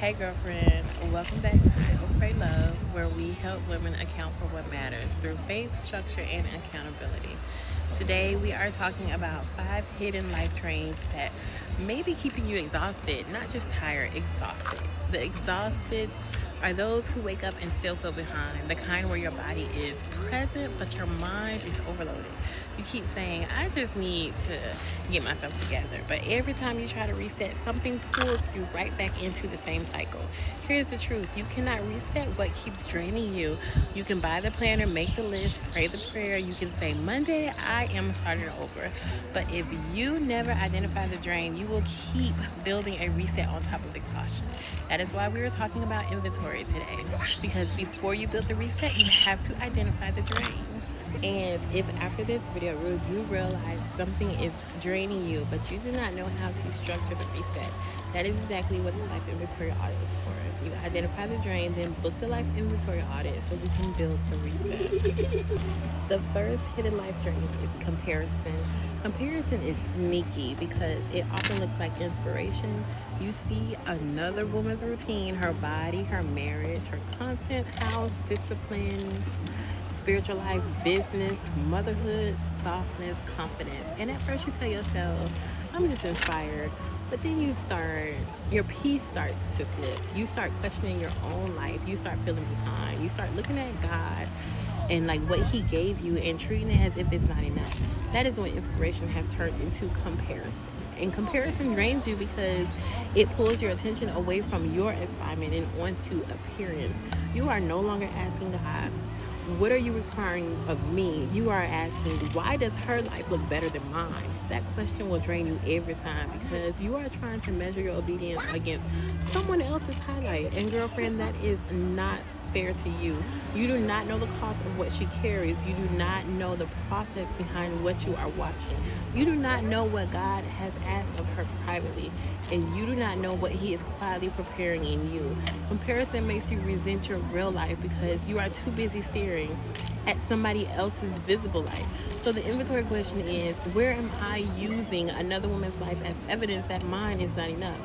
Hey girlfriend, welcome back to iHopePrayLove, where we help women account for what matters through faith, structure, and accountability. Today we are talking about 5 hidden life drains that may be keeping you exhausted, not just tired, exhausted. The exhausted are those who wake up and still feel behind, the kind where your body is present but your mind is overloaded. You keep saying, I just need to get myself together, but every time you try to reset, something pulls you right back into the same cycle. Here's the truth: you cannot reset what keeps draining you. You can buy the planner, make the list, pray the prayer. You can say, Monday, I am starting over. But if you never identify the drain, you will keep building a reset on top of exhaustion. That is why we were talking about inventory today. Because before you build the reset, you have to identify the drain. And if after this video you realize something is draining you, but you do not know how to structure the reset, that is exactly what the Life Inventory Audit is for. You identify the drain, then book the Life Inventory Audit so we can build the reset. The first hidden life drain is comparison. Comparison is sneaky because it often looks like inspiration. You see another woman's routine, her body, her marriage, her content, house, discipline, spiritual life, business, motherhood, softness, confidence. And at first you tell yourself, I'm just inspired. But then your peace starts to slip. You start questioning your own life. You start feeling behind. You start looking at God and like what he gave you and treating it as if it's not enough. That is when inspiration has turned into comparison. And comparison drains you because it pulls your attention away from your assignment and onto appearance. You are no longer asking God, what are you requiring of me? You are asking, why does her life look better than mine? That question will drain you every time because you are trying to measure your obedience against someone else's highlight. And girlfriend, that is not fair to you. You do not know the cost of what she carries. You do not know the process behind what you are watching. You do not know what God has asked of her privately. And you do not know what he is quietly preparing in you. Comparison makes you resent your real life because you are too busy staring at somebody else's visible life. So the inventory question is, where am I using another woman's life as evidence that mine is not enough?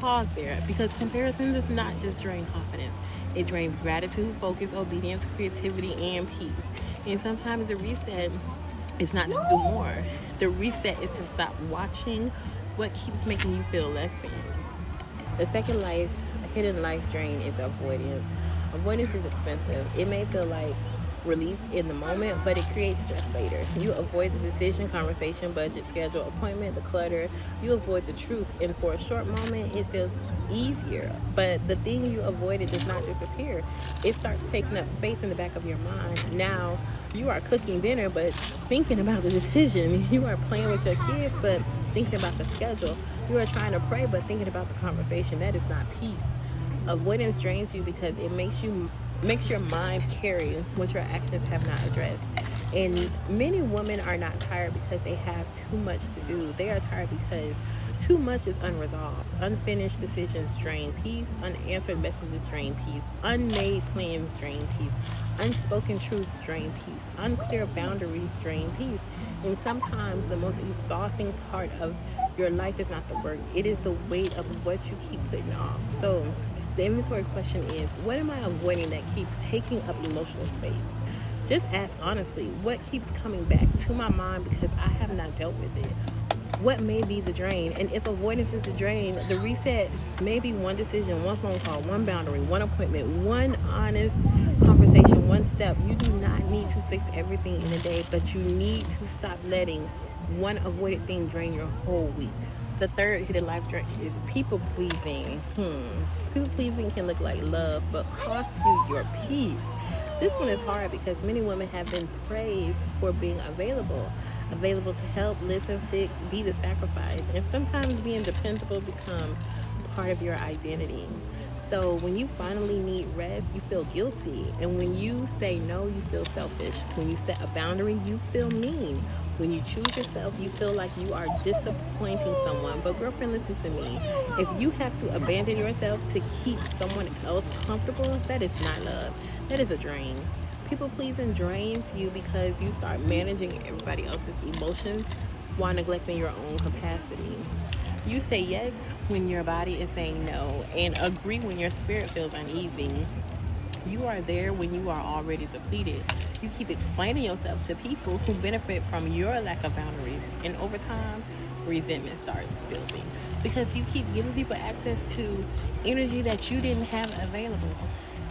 Pause there, because comparison does not just drain confidence. It drains gratitude, focus, obedience, creativity, and peace. And sometimes the reset is not to do more. The reset is to stop watching what keeps making you feel less than. The second hidden life drain is avoidance. Avoidance is expensive. It may feel like relief in the moment, but it creates stress later. You avoid the decision, conversation, budget, schedule, appointment, the clutter. You avoid the truth, and for a short moment it feels easier, but the thing you avoided does not disappear. It starts taking up space in the back of your mind. Now you are cooking dinner but thinking about the decision. You are playing with your kids but thinking about the schedule. You are trying to pray but thinking about the conversation. That is not peace. Avoidance drains you because it makes your mind carry what your actions have not addressed. And many women are not tired because they have too much to do. They are tired because too much is unresolved. Unfinished decisions drain peace. Unanswered messages drain peace. Unmade plans drain peace. Unspoken truths drain peace. Unclear boundaries drain peace. And sometimes the most exhausting part of your life is not the work. It is the weight of what you keep putting off. So the inventory question is, what am I avoiding that keeps taking up emotional space? Just ask honestly, what keeps coming back to my mind because I have not dealt with it? What may be the drain? And if avoidance is the drain, the reset may be one decision, one phone call, one boundary, one appointment, one honest conversation, one step. You do not need to fix everything in a day, but you need to stop letting one avoided thing drain your whole week. The third hidden life drain is people pleasing. People pleasing can look like love, but cost you your peace. This one is hard because many women have been praised for being available to help, listen, fix, be the sacrifice. And sometimes being dependable becomes part of your identity. So when you finally need rest, you feel guilty. And when you say no, you feel selfish. When you set a boundary, you feel mean. When you choose yourself, you feel like you are disappointing someone. But girlfriend, listen to me. If you have to abandon yourself to keep someone else comfortable, that is not love. That is a drain. People pleasing drains you because you start managing everybody else's emotions while neglecting your own capacity. You say yes when your body is saying no, and agree when your spirit feels uneasy. You are there when you are already depleted. You keep explaining yourself to people who benefit from your lack of boundaries, and over time, resentment starts building because you keep giving people access to energy that you didn't have available.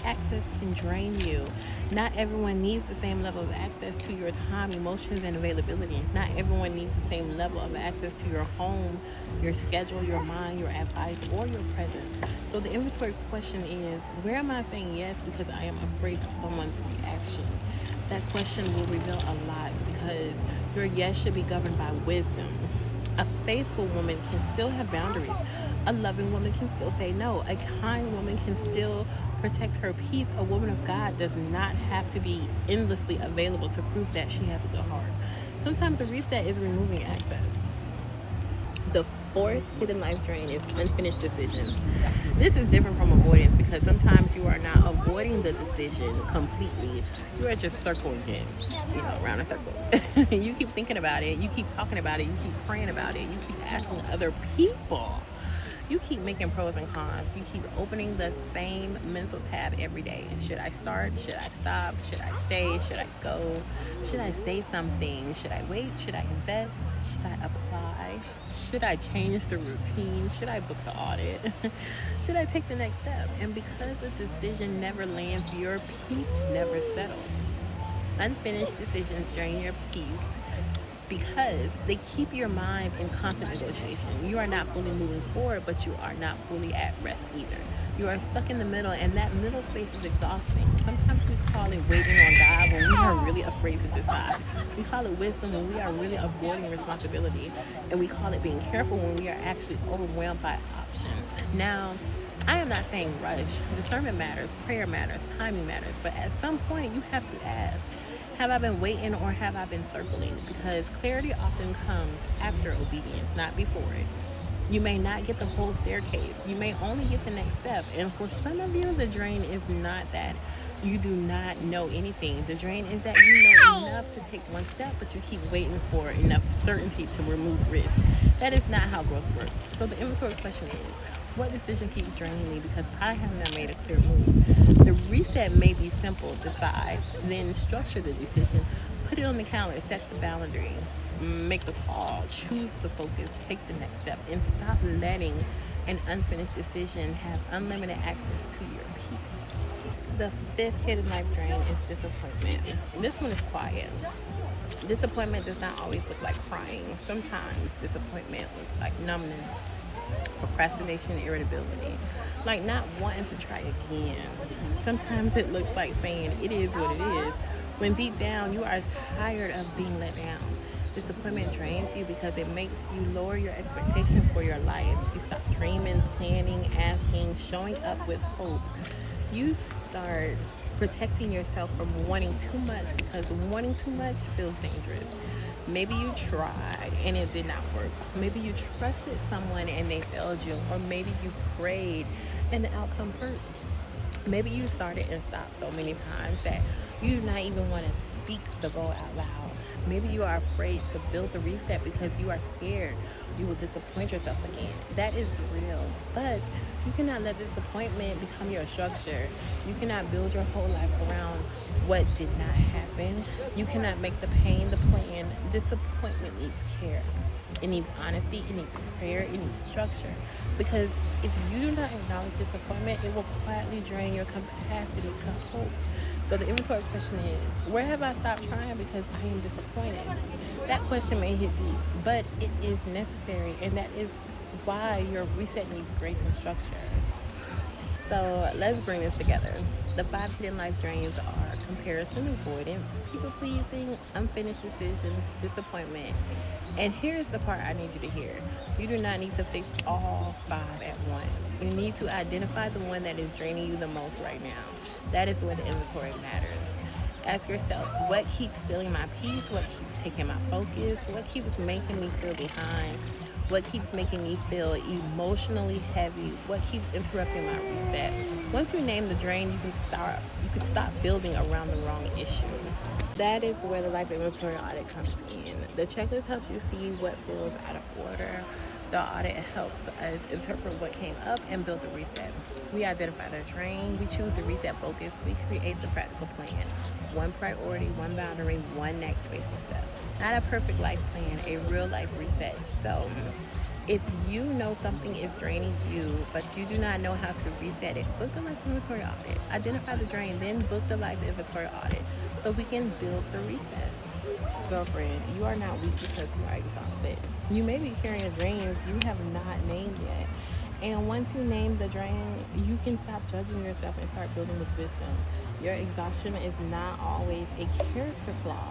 Access can drain you. Not everyone needs the same level of access to your time, emotions, and availability. Not everyone needs the same level of access to your home, your schedule, your mind, your advice, or your presence. So the inventory question is, where am I saying yes because I am afraid of someone's reaction? That question will reveal a lot because your yes should be governed by wisdom. A faithful woman can still have boundaries. A loving woman can still say no. A kind woman can still protect her peace. A woman of God does not have to be endlessly available to prove that she has a good heart. Sometimes the reset is removing access. The fourth hidden life drain is unfinished decisions. This is different from avoidance because sometimes you are not avoiding the decision completely. You are just circling it, around in circles. You keep thinking about it, you keep talking about it, you keep praying about it, you keep asking other people. You keep making pros and cons. You keep opening the same mental tab every day. Should I start? Should I stop? Should I stay? Should I go? Should I say something? Should I wait? Should I invest? Should I apply? Should I change the routine? Should I book the audit? Should I take the next step? And because the decision never lands, your peace never settles. Unfinished decisions drain your peace because they keep your mind in constant negotiation. You are not fully moving forward, but you are not fully at rest either. You are stuck in the middle, and that middle space is exhausting. Sometimes we call it waiting on God when we are really afraid to decide. We call it wisdom when we are really avoiding responsibility. And we call it being careful when we are actually overwhelmed by options. Now, I am not saying rush. Discernment matters, prayer matters, timing matters, but at some point you have to ask, have I been waiting or have I been circling? Because clarity often comes after obedience, not before it. You may not get the whole staircase. You may only get the next step. And for some of you, the drain is not that you do not know anything. The drain is that you know enough to take one step, but you keep waiting for enough certainty to remove risk. That is not how growth works. So the inventory question is, what decision keeps draining me because I have not made a clear move? The reset may be simple. Decide, then structure the decision. Put it on the calendar. Set the boundary. Make the call. Choose the focus. Take the next step. And stop letting an unfinished decision have unlimited access to your peace. The fifth hidden life drain is disappointment. This one is quiet. Disappointment does not always look like crying. Sometimes disappointment looks like numbness, procrastination, irritability, like not wanting to try again. Sometimes it looks like saying it is what it is, when deep down you are tired of being let down. Disappointment drains you because it makes you lower your expectation for your life. You stop dreaming, planning, asking, showing up with hope. You start protecting yourself from wanting too much because wanting too much feels dangerous. Maybe you tried and it did not work. Maybe you trusted someone and they failed you. Or maybe you prayed and the outcome hurt. Maybe you started and stopped so many times that you do not even want to speak the goal out loud. Maybe you are afraid to build the reset because you are scared you will disappoint yourself again. That is real. But you cannot let disappointment become your structure. You cannot build your whole life around what did not happen. You cannot make the pain the plan. Disappointment needs care. It needs honesty. It needs prayer. It needs structure. Because if you do not acknowledge disappointment, it will quietly drain your capacity to hope. So the inventory question is, where have I stopped trying because I am disappointed? That question may hit deep, but it is necessary, and that is why your reset needs grace and structure. So let's bring this together. The 5 hidden life drains are comparison, avoidance, people pleasing, unfinished decisions, disappointment. And here's the part I need you to hear. You do not need to fix all 5 at once. You need to identify the one that is draining you the most right now. That is where the inventory matters. Ask yourself, what keeps stealing my peace? What keeps taking my focus? What keeps making me feel behind? What keeps making me feel emotionally heavy? What keeps interrupting my reset? Once you name the drain, you can stop building around the wrong issue. That is where the Life Inventory Audit comes in. The checklist helps you see what feels out of order, The audit helps us interpret what came up and build a reset. We identify the drain. We choose the reset focus. We create the practical plan. One priority, one boundary, one next faithful step. Not a perfect life plan, a real life reset. So, if you know something is draining you, but you do not know how to reset it, book the life inventory audit. Identify the drain, then book the life inventory audit so we can build the reset. Girlfriend, you are not weak because you are exhausted. You may be carrying a drain you have not named yet. And once you name the drain, you can stop judging yourself and start building with wisdom. Your exhaustion is not always a character flaw.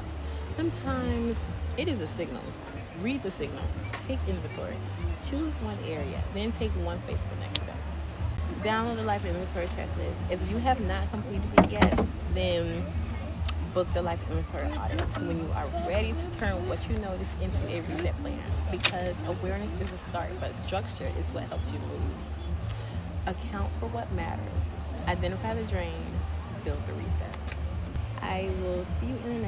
Sometimes it is a signal. Read the signal. Take inventory. Choose one area, then take one faithful next step. Download the Life Inventory checklist. If you have not completed it yet, then book the Life Inventory audit when you are ready to turn what you notice into a reset plan. Because awareness is a start, but structure is what helps you move. Account for what matters. Identify the drain. Build the reset. I will see you in the next